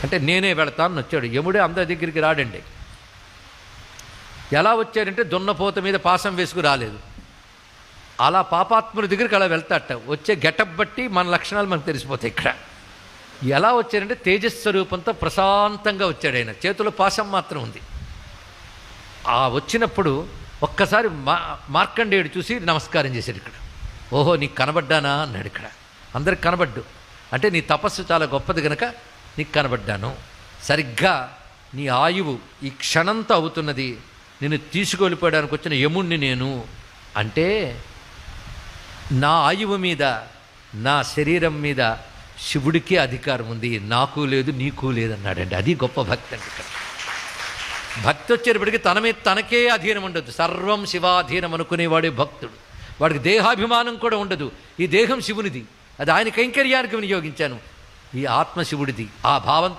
అంటే నేనే వెళతాను వచ్చాడు. యముడే అందరి దగ్గరికి రాడండి. ఎలా వచ్చాడంటే దున్నపోత మీద పాసం వేసుకు రాలేదు. అలా పాపాత్ముల దగ్గరికి అలా వెళ్తాట. వచ్చే గెటప్ బట్టి మన లక్షణాలు మనకు తెలిసిపోతాయి. ఇక్కడ ఎలా వచ్చాడంటే తేజస్వరూపంతో ప్రశాంతంగా వచ్చాడు. ఆయన చేతిలో పాశం మాత్రం ఉంది. ఆ వచ్చినప్పుడు ఒక్కసారి మార్కండేయుడు చూసి నమస్కారం చేశాడు. ఇక్కడ ఓహో నీకు కనబడ్డానా అన్నాడు. ఇక్కడ అందరికి కనబడ్డు. అంటే నీ తపస్సు చాలా గొప్పది కనుక నీకు కనబడ్డాను. సరిగ్గా నీ ఆయువు ఈ క్షణంతో అవుతున్నది. నేను తీసుకెళ్ళిపోయడానికి వచ్చిన యముణ్ణి నేను. అంటే నా ఆయువు మీద, నా శరీరం మీద శివుడికే అధికారం ఉంది, నాకు లేదు, నీకు లేదన్నాడండి. అది గొప్ప భక్తి అంటే. ఇక్కడ భక్తి వచ్చేటప్పటికి తన మీద తనకే అధీనం ఉండదు. సర్వం శివాధీనం అనుకునేవాడే భక్తుడు. వాడికి దేహాభిమానం కూడా ఉండదు. ఈ దేహం శివునిది, అది ఆయన కైంకర్యానికి వినియోగించాను. ఈ ఆత్మ శివుడిది. ఆ భావంతో